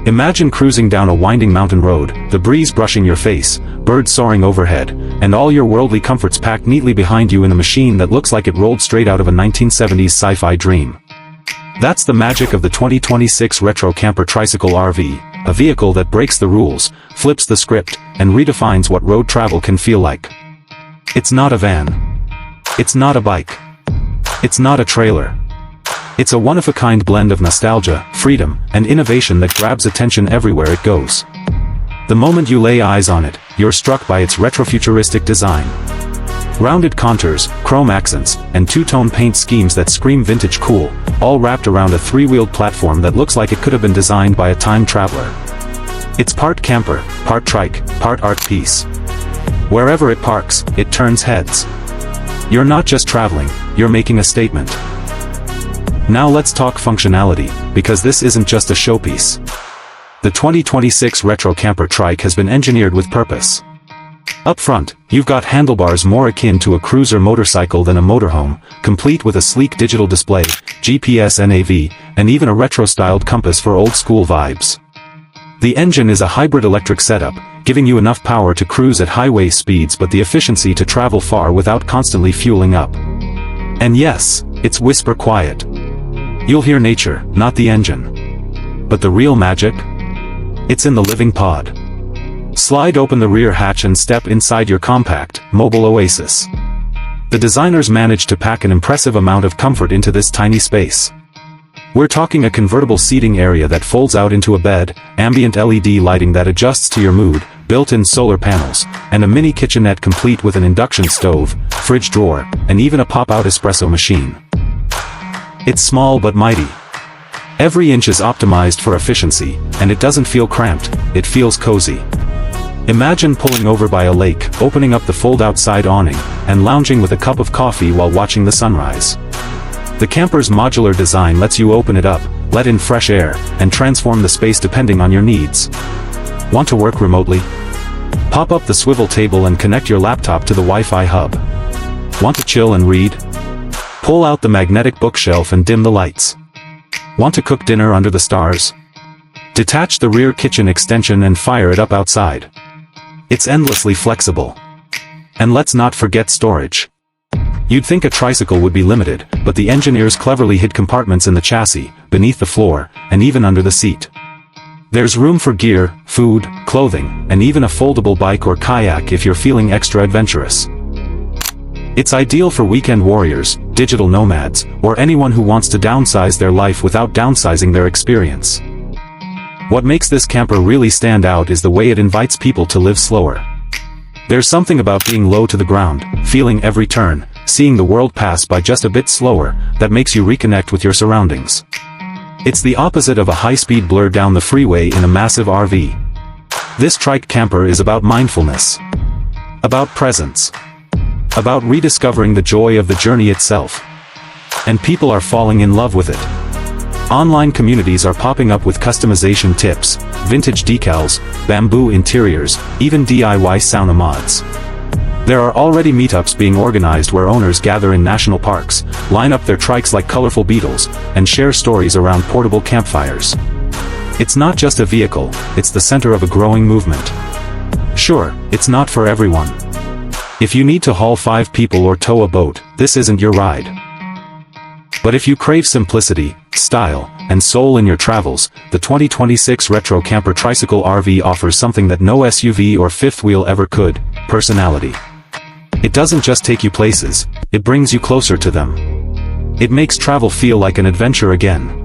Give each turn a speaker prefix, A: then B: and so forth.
A: Imagine cruising down a winding mountain road, the breeze brushing your face, birds soaring overhead, and all your worldly comforts packed neatly behind you in a machine that looks like it rolled straight out of a 1970s sci-fi dream. That's the magic of the 2026 Retro Camper Tricycle RV, a vehicle that breaks the rules, flips the script, and redefines what road travel can feel like. It's not a van. It's not a bike. It's not a trailer. It's a one-of-a-kind blend of nostalgia, freedom, and innovation that grabs attention everywhere it goes. The moment you lay eyes on it, you're struck by its retrofuturistic design. Rounded contours, chrome accents, and two-tone paint schemes that scream vintage cool, all wrapped around a three-wheeled platform that looks like it could have been designed by a time traveler. It's part camper, part trike, part art piece. Wherever it parks, it turns heads. You're not just traveling, you're making a statement. Now let's talk functionality, because this isn't just a showpiece. The 2026 Retro Camper Trike has been engineered with purpose. Up front, you've got handlebars more akin to a cruiser motorcycle than a motorhome, complete with a sleek digital display, GPS NAV, and even a retro-styled compass for old-school vibes. The engine is a hybrid electric setup, giving you enough power to cruise at highway speeds but the efficiency to travel far without constantly fueling up. And yes, it's whisper quiet. You'll hear nature, not the engine. But the real magic? It's in the living pod. Slide open the rear hatch and step inside your compact, mobile oasis. The designers managed to pack an impressive amount of comfort into this tiny space. We're talking a convertible seating area that folds out into a bed, ambient LED lighting that adjusts to your mood, built-in solar panels, and a mini kitchenette complete with an induction stove, fridge drawer, and even a pop-out espresso machine. It's small but mighty. Every inch is optimized for efficiency, and it doesn't feel cramped, it feels cozy. Imagine pulling over by a lake, opening up the fold-out side awning, and lounging with a cup of coffee while watching the sunrise. The camper's modular design lets you open it up, let in fresh air, and transform the space depending on your needs. Want to work remotely? Pop up the swivel table and connect your laptop to the Wi-Fi hub. Want to chill and read? Pull out the magnetic bookshelf and dim the lights. Want to cook dinner under the stars? Detach the rear kitchen extension and fire it up outside. It's endlessly flexible. And let's not forget storage. You'd think a tricycle would be limited, but the engineers cleverly hid compartments in the chassis, beneath the floor, and even under the seat. There's room for gear, food, clothing, and even a foldable bike or kayak if you're feeling extra adventurous. It's ideal for weekend warriors, digital nomads, or anyone who wants to downsize their life without downsizing their experience. What makes this camper really stand out is the way it invites people to live slower. There's something about being low to the ground, feeling every turn, seeing the world pass by just a bit slower, that makes you reconnect with your surroundings. It's the opposite of a high-speed blur down the freeway in a massive RV. This trike camper is about mindfulness. About presence. About rediscovering the joy of the journey itself. And people are falling in love with it. Online communities are popping up with customization tips, vintage decals, bamboo interiors, even DIY sauna mods. There are already meetups being organized where owners gather in national parks, line up their trikes like colorful beetles, and share stories around portable campfires. It's not just a vehicle, it's the center of a growing movement. Sure, it's not for everyone. If you need to haul 5 people or tow a boat, this isn't your ride. But if you crave simplicity, style, and soul in your travels, the 2026 Retro Camper Tricycle RV offers something that no SUV or fifth wheel ever could: personality. It doesn't just take you places, it brings you closer to them. It makes travel feel like an adventure again.